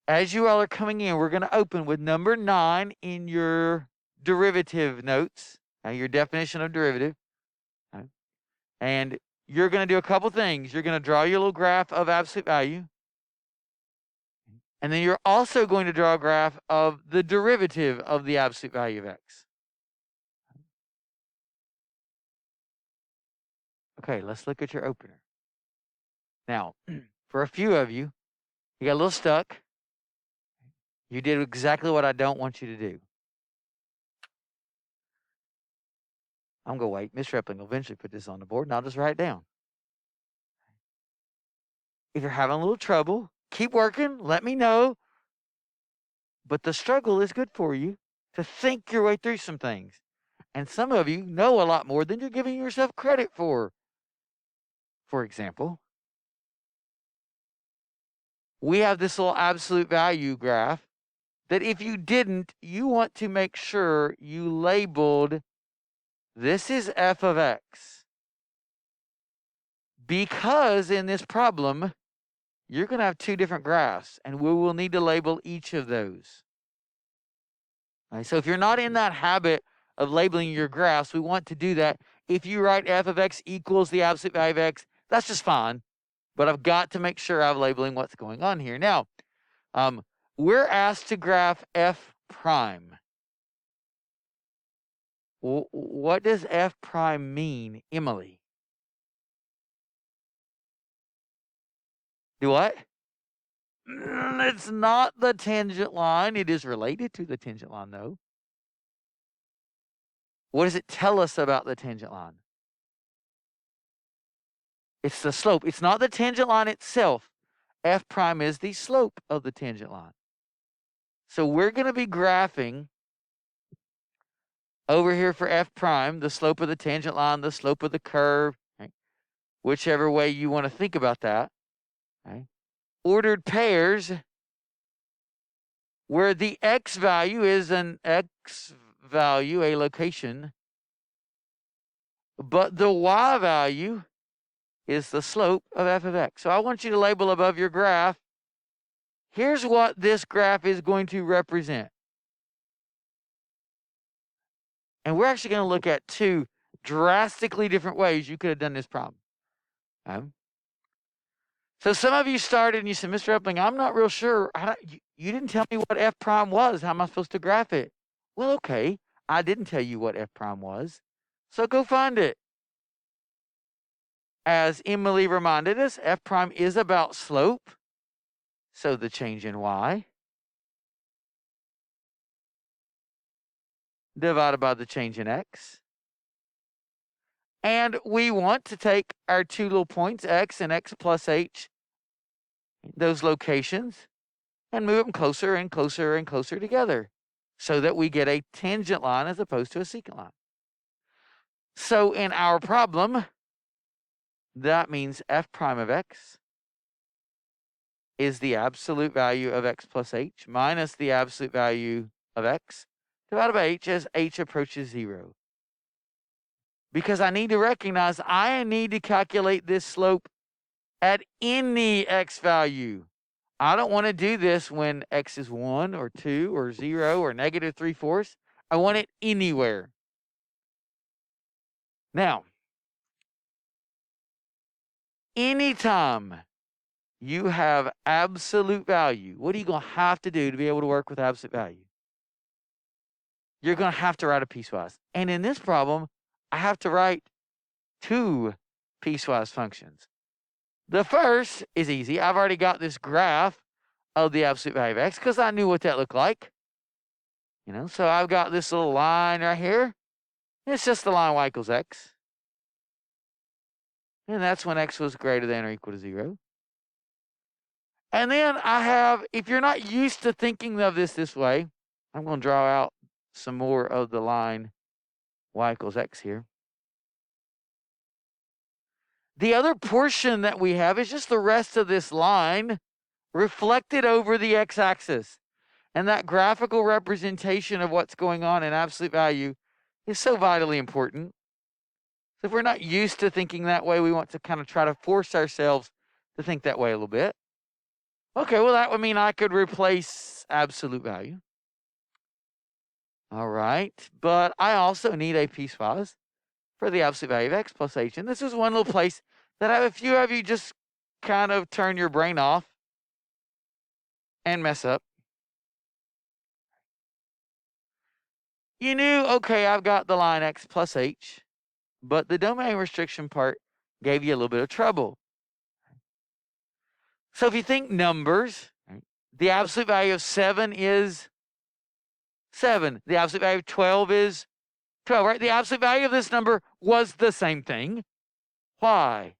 as you all are coming in, we're going to open with number 9 in your derivative notes, your definition of derivative. And you're going to do a couple things. You're going to draw your little graph of absolute value. And then you're also going to draw a graph of the derivative of the absolute value of x. Okay, let's look at your opener. Now, for a few of you, you got a little stuck. You did exactly what I don't want you to do. I'm going to wait. Miss Repling will eventually put this on the board, and I'll just write it down. If you're having a little trouble, keep working. Let me know. But the struggle is good for you to think your way through some things. And some of you know a lot more than you're giving yourself credit for. For example, we have this little absolute value graph that if you didn't, you want to make sure you labeled this is f of x. Because in this problem, you're going to have two different graphs, and we will need to label each of those. All right, so if you're not in that habit of labeling your graphs, we want to do that. If you write f of x equals the absolute value of x, that's just fine. But I've got to make sure I'm labeling what's going on here. Now, we're asked to graph f prime. What does f prime mean, Emily? Do what? It's not the tangent line. It is related to the tangent line, though. What does it tell us about the tangent line? It's the slope. It's not the tangent line itself. F prime is the slope of the tangent line. So we're going to be graphing over here for f prime, the slope of the tangent line, the slope of the curve, right? Whichever way you want to think about that. Right? Ordered pairs where the x value is an x value, a location, but the y value is the slope of f of x. So I want you to label above your graph, here's what this graph is going to represent. And we're actually going to look at two drastically different ways you could have done this problem. So some of you started and you said, Mr. Epling, I'm not real sure. You didn't tell me what f prime was. How am I supposed to graph it? Well, okay, I didn't tell you what f prime was. So go find it. As Emily reminded us, f prime is about slope. So the change in y divided by the change in x. And we want to take our two little points, x and x plus h, those locations, and move them closer and closer and closer together so that we get a tangent line as opposed to a secant line. So in our problem, that means f prime of x is the absolute value of x plus h minus the absolute value of x divided by h as h approaches 0. Because I need to recognize I need to calculate this slope at any x value. I don't want to do this when x is 1 or 2 or 0 or negative 3/4. I want it anywhere. Now, anytime you have absolute value, what are you going to have to do to be able to work with absolute value? You're going to have to write a piecewise. And in this problem, I have to write two piecewise functions. The first is easy. I've already got this graph of the absolute value of x because I knew what that looked like. So I've got this little line right here. It's just the line y equals x. And that's when x was greater than or equal to 0. And then I have, if you're not used to thinking of this way, I'm going to draw out some more of the line y equals x here. The other portion that we have is just the rest of this line reflected over the x-axis. And that graphical representation of what's going on in absolute value is so vitally important. So if we're not used to thinking that way, we want to kind of try to force ourselves to think that way a little bit. Okay, well, that would mean I could replace absolute value. All right, but I also need a piecewise for the absolute value of x plus h. And this is one little place that I have a few of you just kind of turn your brain off and mess up. You knew, okay, I've got the line x plus h, but the domain restriction part gave you a little bit of trouble. So if you think numbers, the absolute value of 7 is 7. The absolute value of 12 is 12, right? The absolute value of this number was the same thing. Why?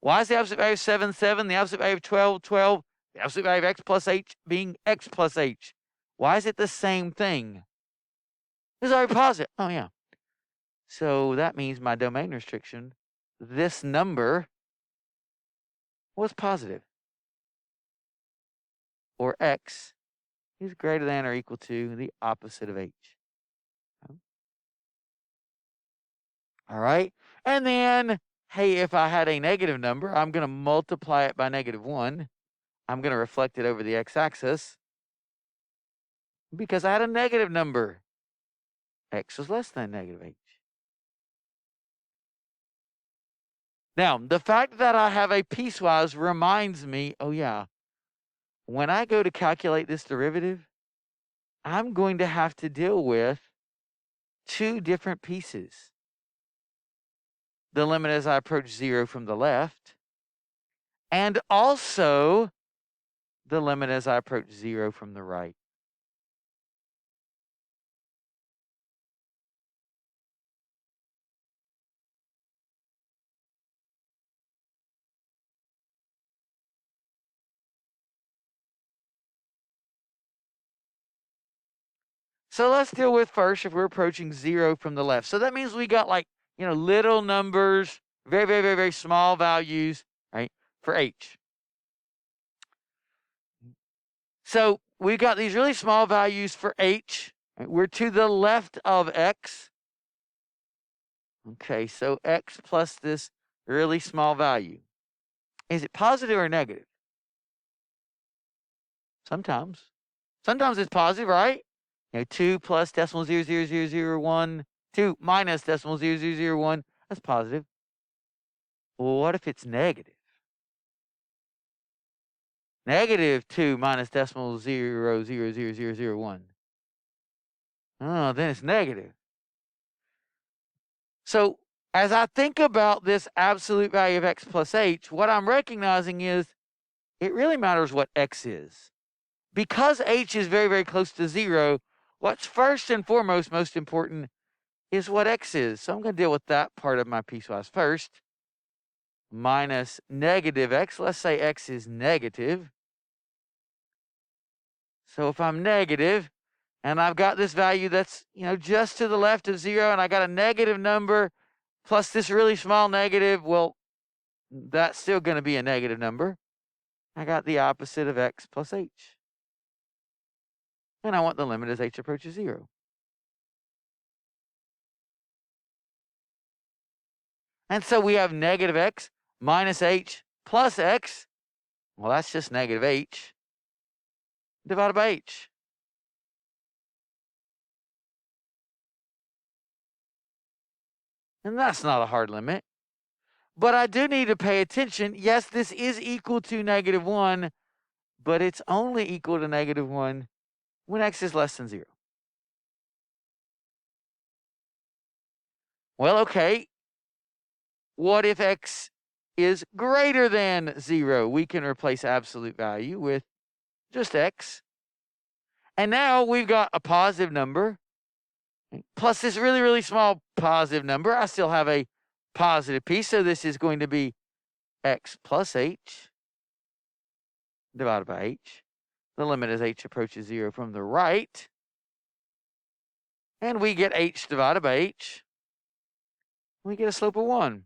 Why is the absolute value of 7, 7? The absolute value of 12, 12. The absolute value of x plus h being x plus h. Why is it the same thing? It's already positive. Oh, yeah. So that means my domain restriction, this number was positive. Or x is greater than or equal to the opposite of h. All right. And then, hey, if I had a negative number, I'm going to multiply it by -1. I'm going to reflect it over the x-axis because I had a negative number. X was less than -h. Now, the fact that I have a piecewise reminds me, oh yeah, when I go to calculate this derivative, I'm going to have to deal with two different pieces. The limit as I approach 0 from the left, and also the limit as I approach 0 from the right. So let's deal with first if we're approaching 0 from the left. So that means we got like, little numbers, very, very, very, very small values, right, for h. So we've got these really small values for h. Right? We're to the left of x. Okay, so x plus this really small value. Is it positive or negative? Sometimes. Sometimes it's positive, right? 2 plus decimal 0.00001, 2 minus decimal 0.0001, that's positive. Well, what if it's negative? Negative 2 minus decimal 0.00001. Oh, then it's negative. So as I think about this absolute value of x plus h, what I'm recognizing is it really matters what x is. Because h is very, very close to 0, what's first and foremost most important is what x is. So I'm going to deal with that part of my piecewise first. Minus negative x. Let's say x is negative. So if I'm negative, and I've got this value that's, just to the left of 0, and I got a negative number plus this really small negative, well, that's still going to be a negative number. I got the opposite of x plus h. And I want the limit as h approaches 0. And so we have negative x minus h plus x. Well, that's just negative h divided by h. And that's not a hard limit. But I do need to pay attention. Yes, this is equal to -1, but it's only equal to -1 when x is less than 0. Well, okay. What if x is greater than 0? We can replace absolute value with just x. And now we've got a positive number plus this really, really small positive number. I still have a positive piece, so this is going to be x plus h divided by h. The limit as h approaches 0 from the right. And we get h divided by h. We get a slope of 1.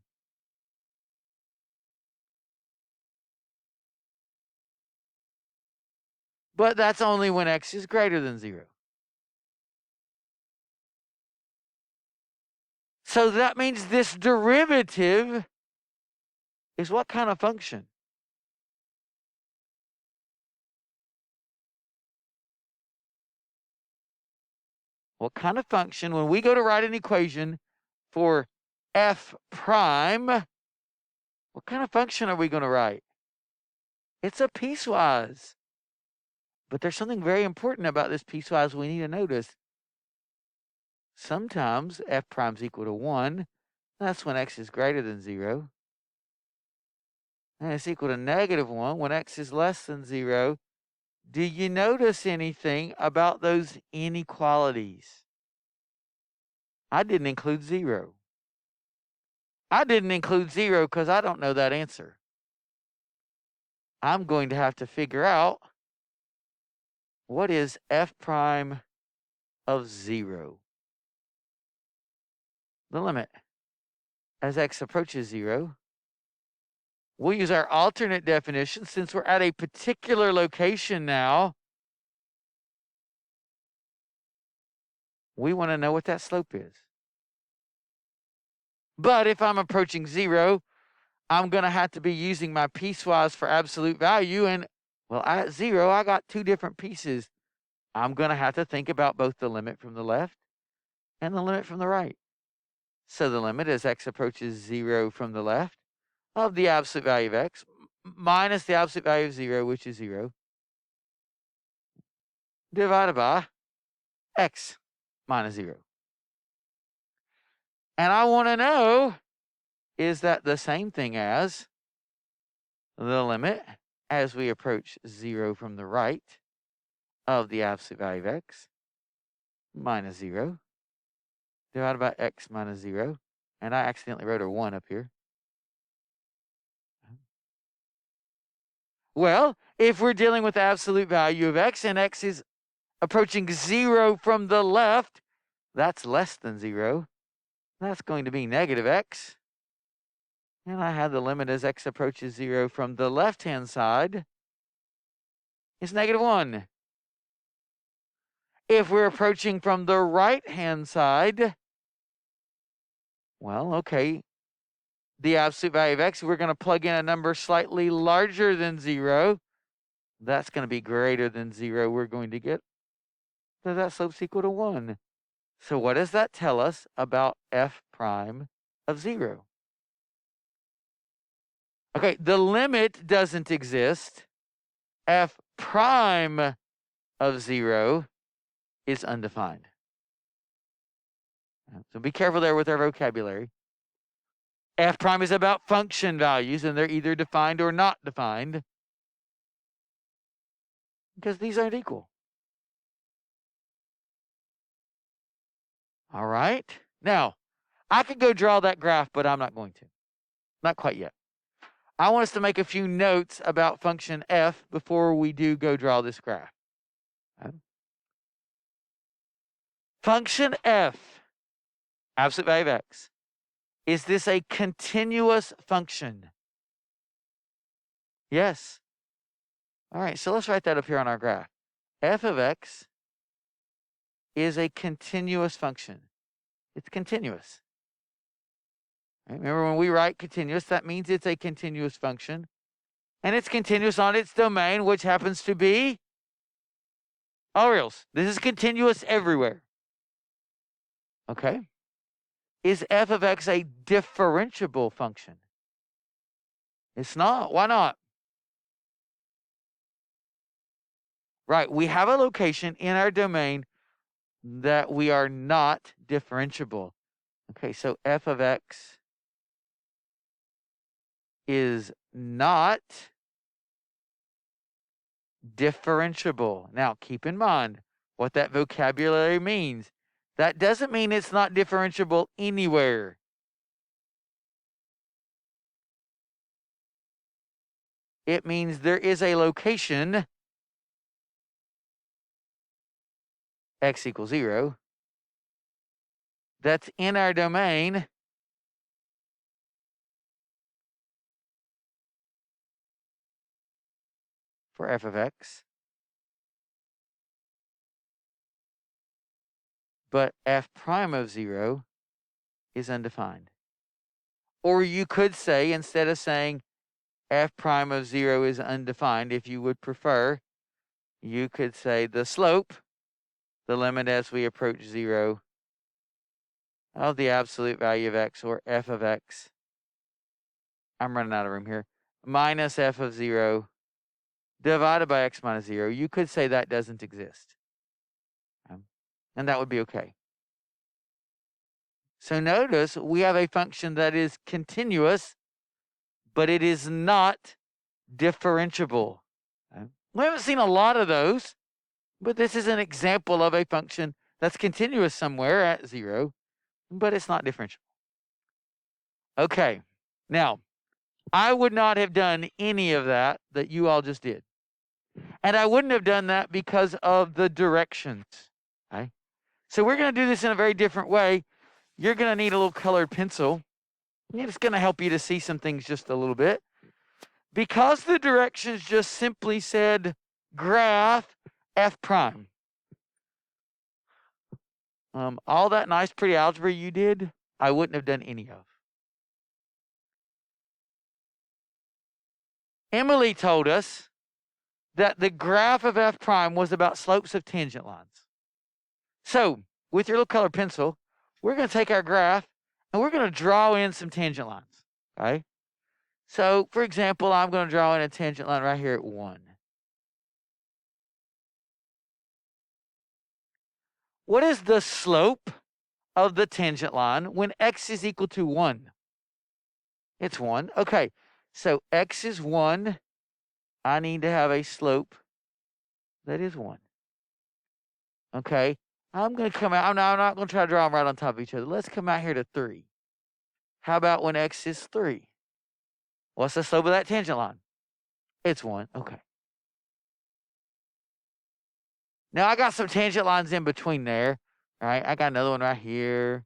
But that's only when x is greater than 0. So that means this derivative is what kind of function? What kind of function, when we go to write an equation for f prime, what kind of function are we going to write? It's a piecewise. But there's something very important about this piecewise we need to notice. Sometimes f prime's equal to 1. That's when x is greater than 0. And it's equal to -1 when x is less than 0. Do you notice anything about those inequalities? I didn't include 0. I didn't include 0 because I don't know that answer. I'm going to have to figure out what is f prime of 0. The limit as x approaches 0. We'll use our alternate definition since we're at a particular location now. We want to know what that slope is. But if I'm approaching 0, I'm going to have to be using my piecewise for absolute value. And, well, at 0, I got two different pieces. I'm going to have to think about both the limit from the left and the limit from the right. So the limit as x approaches 0 from the left of the absolute value of x minus the absolute value of 0, which is 0, divided by x minus 0. And I want to know, is that the same thing as the limit as we approach 0 from the right of the absolute value of x minus 0 divided by x minus 0. And I accidentally wrote a 1 up here. Well, if we're dealing with the absolute value of x and x is approaching 0 from the left, that's less than 0. That's going to be negative x. And I have the limit as x approaches 0 from the left-hand side is -1. If we're approaching from the right-hand side, well, okay, the absolute value of x, we're going to plug in a number slightly larger than 0. That's going to be greater than 0. We're going to get that slope's equal to 1. So what does that tell us about f prime of 0? Okay, the limit doesn't exist. F prime of 0 is undefined. So be careful there with our vocabulary. F prime is about function values, and they're either defined or not defined because these aren't equal. All right. Now, I could go draw that graph, but I'm not going to. Not quite yet. I want us to make a few notes about function f before we do go draw this graph. Okay. Function f, absolute value of x, is this a continuous function? Yes. All right, so let's write that up here on our graph. F of x is a continuous function. It's continuous. Right? Remember, when we write continuous, that means it's a continuous function. And it's continuous on its domain, which happens to be all reals. This is continuous everywhere. Okay? Is f of x a differentiable function? It's not. Why not? Right, we have a location in our domain that we are not differentiable. Okay, so f of x is not differentiable. Now, keep in mind what that vocabulary means. That doesn't mean it's not differentiable anywhere. It means there is a location, x equals 0, that's in our domain for f of x, but f prime of 0 is undefined. Or you could say, instead of saying f prime of 0 is undefined, if you would prefer, you could say the slope the limit as we approach 0 of the absolute value of x, or f of x. I'm running out of room here. Minus f of 0 divided by x minus 0. You could say that doesn't exist. And that would be okay. So notice we have a function that is continuous, but it is not differentiable. We haven't seen a lot of those, but this is an example of a function that's continuous somewhere at 0, but it's not differentiable. Okay, now, I would not have done any of that you all just did. And I wouldn't have done that because of the directions. Okay? So we're going to do this in a very different way. You're going to need a little colored pencil. It's going to help you to see some things just a little bit. Because the directions just simply said graph f prime. All that nice, pretty algebra you did, I wouldn't have done any of. Emily told us that the graph of f prime was about slopes of tangent lines. So, with your little colored pencil, we're going to take our graph and we're going to draw in some tangent lines. Okay? So, for example, I'm going to draw in a tangent line right here at 1. What is the slope of the tangent line when x is equal to 1? It's 1. Okay, so x is 1. I need to have a slope that is 1. Okay, I'm going to come out. I'm not going to try to draw them right on top of each other. Let's come out here to 3. How about when x is 3? What's the slope of that tangent line? It's 1. Okay. Now, I got some tangent lines in between there. All right, I got another one right here.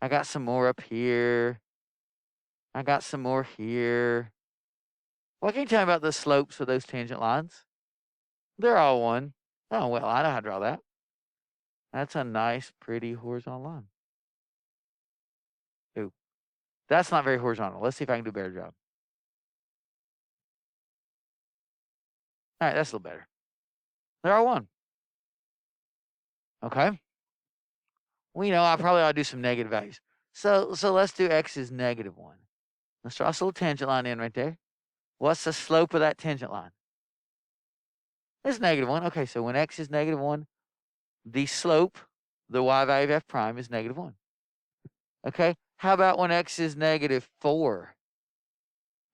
I got some more up here. I got some more here. What can you tell me about the slopes of those tangent lines? They're all 1. Oh, well, I know how to draw that. That's a nice, pretty horizontal line. Ooh, that's not very horizontal. Let's see if I can do a better job. All right, that's a little better. They're all 1. Okay. Well, I probably ought to do some negative values. So let's do x is -1. Let's draw a little tangent line in right there. What's the slope of that tangent line? It's -1. Okay, so when x is -1, the slope, the y value of f prime, is -1. Okay, how about when x is -4?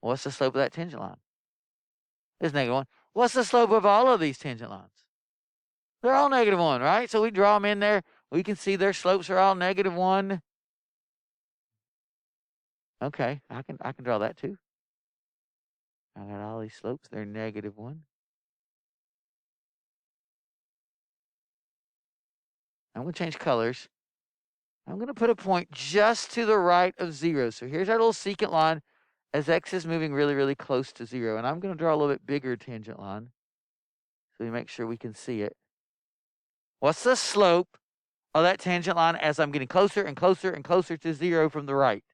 What's the slope of that tangent line? It's -1. What's the slope of all of these tangent lines? They're all -1, right? So we draw them in there. We can see their slopes are all -1. Okay, I can draw that too. I got all these slopes. They're -1. I'm going to change colors. I'm going to put a point just to the right of 0. So here's our little secant line as x is moving really, really close to 0. And I'm going to draw a little bit bigger tangent line so we make sure we can see it. What's the slope of that tangent line as I'm getting closer and closer and closer to 0 from the right?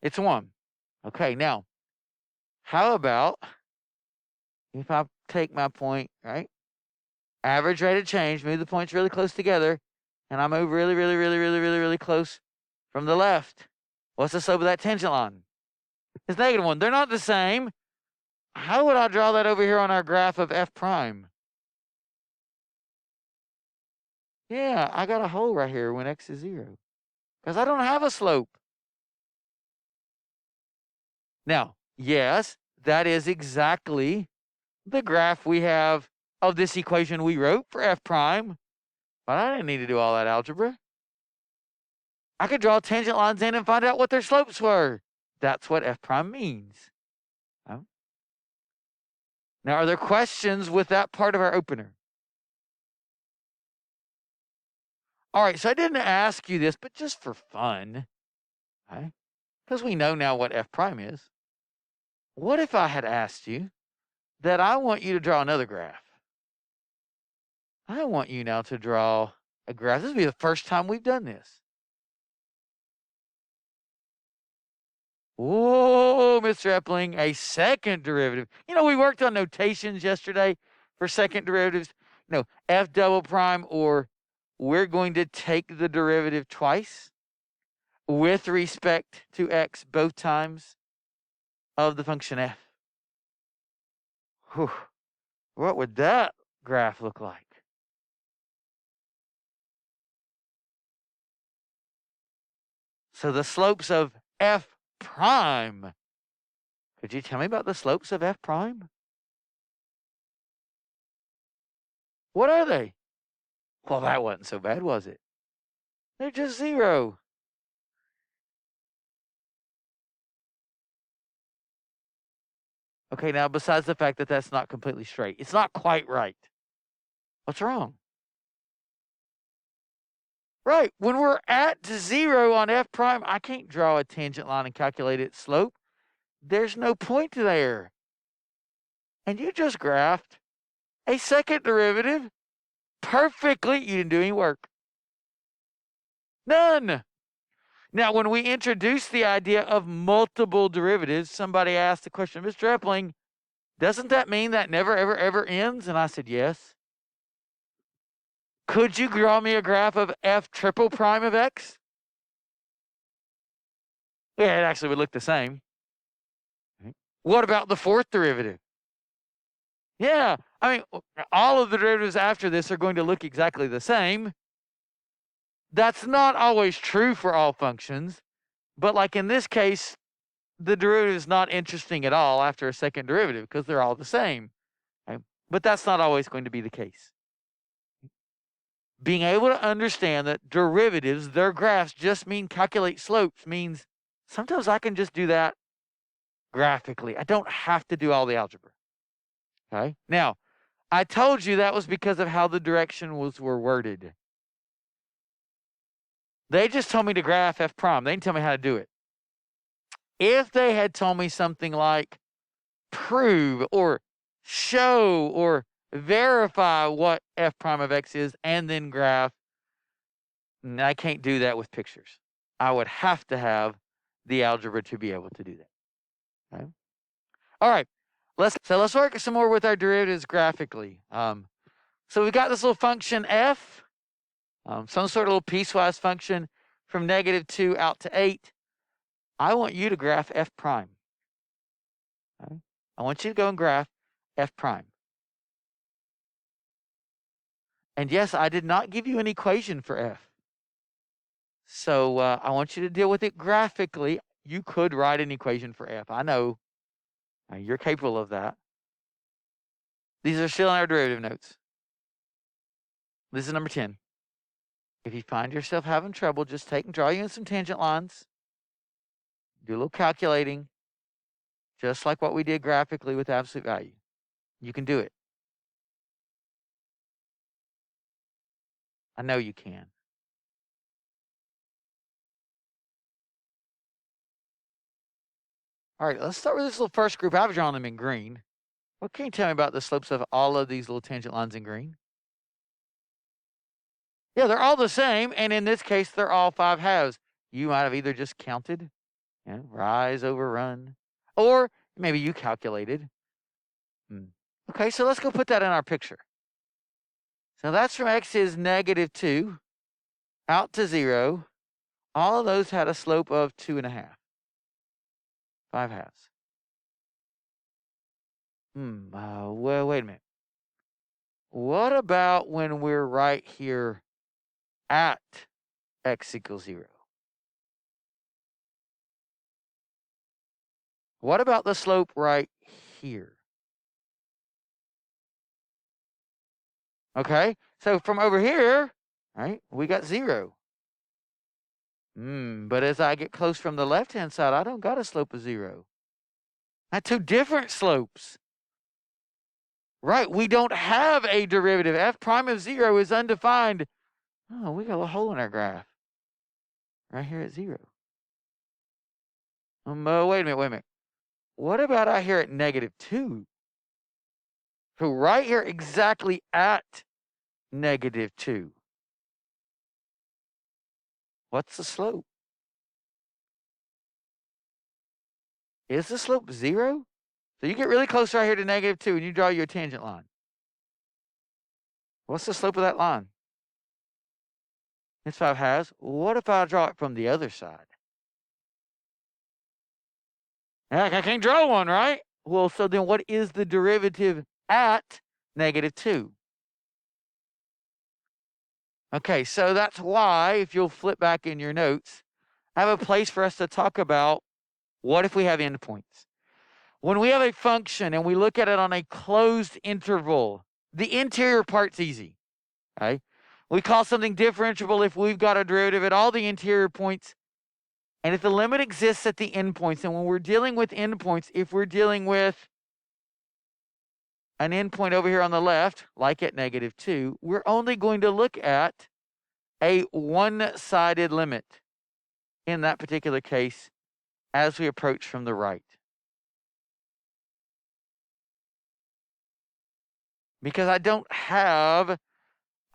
It's 1. Okay, now, how about if I take my point, right? Average rate of change, move the points really close together, and I move really, really, really, really, really, really close from the left. What's the slope of that tangent line? It's -1. They're not the same. How would I draw that over here on our graph of f prime? Yeah, I got a hole right here when x is 0 because I don't have a slope. Now, yes, that is exactly the graph we have of this equation we wrote for f prime, but I didn't need to do all that algebra. I could draw tangent lines in and find out what their slopes were. That's what f prime means. Oh. Now, are there questions with that part of our opener? All right, so I didn't ask you this, but just for fun, okay? Because we know now what f prime is. What if I had asked you that I want you to draw another graph? I want you now to draw a graph. This will be the first time we've done this. Whoa, Mr. Epling, a second derivative. We worked on notations yesterday for second derivatives. no, f double prime, or we're going to take the derivative twice with respect to x both times of the function f. Whew. What would that graph look like? So the slopes of f prime. Could you tell me about the slopes of f prime? What are they? Well, that wasn't so bad, was it? They're just 0. Okay, now besides the fact that that's not completely straight, it's not quite right. What's wrong? Right, when we're at 0 on f prime, I can't draw a tangent line and calculate its slope. There's no point there. And you just graphed a second derivative perfectly. You didn't do any work. None. Now, when we introduced the idea of multiple derivatives, somebody asked the question, Mr. Epling, doesn't that mean that never, ever, ever ends? And I said, yes. Could you draw me a graph of f triple prime of x? Yeah, it actually would look the same. What about the fourth derivative? Yeah, I mean, all of the derivatives after this are going to look exactly the same. That's not always true for all functions, but like in this case, the derivative is not interesting at all after a second derivative because they're all the same. Okay? But that's not always going to be the case. Being able to understand that derivatives, their graphs just mean calculate slopes, means sometimes I can just do that graphically. I don't have to do all the algebra. Okay. Now, I told you that was because of how the directions were worded. They just told me to graph f prime. They didn't tell me how to do it. If they had told me something like prove or show or verify what f prime of x is and then graph, I can't do that with pictures. I would have to have the algebra to be able to do that. Okay? All right, let's work some more with our derivatives graphically. So we've got this little function f, some sort of little piecewise function from -2 out to 8. I want you to graph f prime. Okay? I want you to go and graph f prime. And yes, I did not give you an equation for f. So I want you to deal with it graphically. You could write an equation for f. I know you're capable of that. These are still in our derivative notes. This is number 10. If you find yourself having trouble, just take and draw you in some tangent lines. Do a little calculating, just like what we did graphically with absolute value. You can do it. I know you can. All right, let's start with this little first group. I've drawn them in green. What can you tell me about the slopes of all of these little tangent lines in green? Yeah, they're all the same, and in this case, they're all 5/2. You might have either just counted, rise over run, or maybe you calculated. Okay, so let's go put that in our picture. So that's from x is -2 out to 0. All of those had a slope of 2.5. 5/2. Well, wait a minute. What about when we're right here at x equals 0? What about the slope right here? Okay, so from over here, right, we got 0. But as I get close from the left-hand side, I don't got a slope of 0. Now, two different slopes. Right, we don't have a derivative. F prime of 0 is undefined. Oh, we got a hole in our graph. Right here at 0. Wait a minute. What about out here at -2? So right here exactly at -2. What's the slope? Is the slope 0? So you get really close right here to -2 and you draw your tangent line. What's the slope of that line? It's 5/2. What if I draw it from the other side? Heck, I can't draw one, right? Well, so then what is the derivative at -2? Okay, so that's why, if you'll flip back in your notes, I have a place for us to talk about what if we have endpoints. When we have a function and we look at it on a closed interval, the interior part's easy, okay? We call something differentiable if we've got a derivative at all the interior points, and if the limit exists at the endpoints. And when we're dealing with endpoints, if we're dealing with an endpoint over here on the left, like at -2, we're only going to look at a one-sided limit in that particular case as we approach from the right. Because I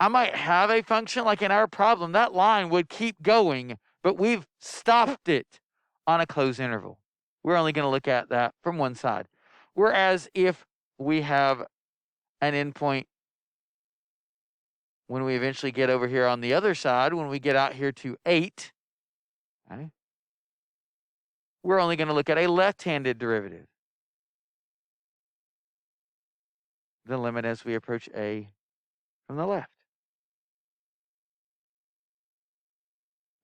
might have a function like in our problem, that line would keep going, but we've stopped it on a closed interval. We're only going to look at that from one side. Whereas if we have an endpoint when we eventually get over here on the other side, when we get out here to 8, okay, we're only going to look at a left-handed derivative. The limit as we approach A from the left.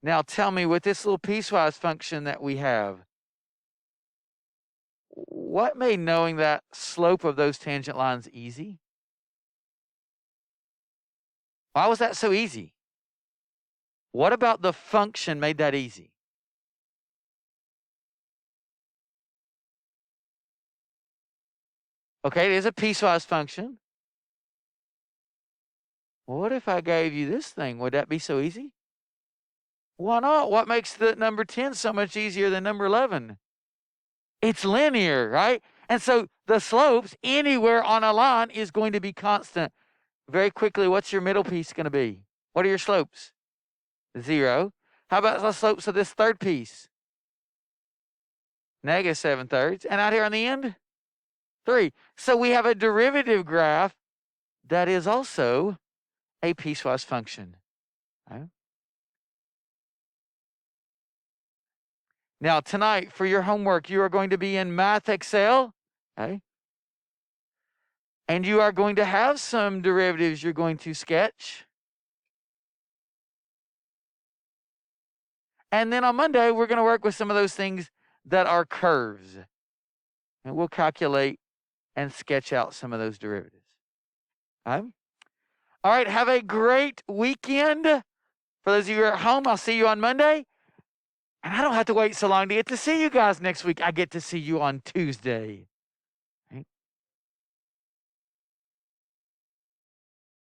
Now tell me, with this little piecewise function that we have, what made knowing that slope of those tangent lines easy? Why was that so easy? What about the function made that easy? Okay, it is a piecewise function. What if I gave you this thing? Would that be so easy? Why not? What makes the number 10 so much easier than number 11? It's linear, right? And so the slopes anywhere on a line is going to be constant. Very quickly, what's your middle piece going to be? What are your slopes? 0. How about the slopes of this third piece? -7/3. And out here on the end? 3. So we have a derivative graph that is also a piecewise function. Okay. Now, tonight, for your homework, you are going to be in Math Excel, okay? And you are going to have some derivatives you're going to sketch. And then on Monday, we're going to work with some of those things that are curves. And we'll calculate and sketch out some of those derivatives. Okay? All right, have a great weekend. For those of you who are at home, I'll see you on Monday. And I don't have to wait so long to get to see you guys next week. I get to see you on Tuesday.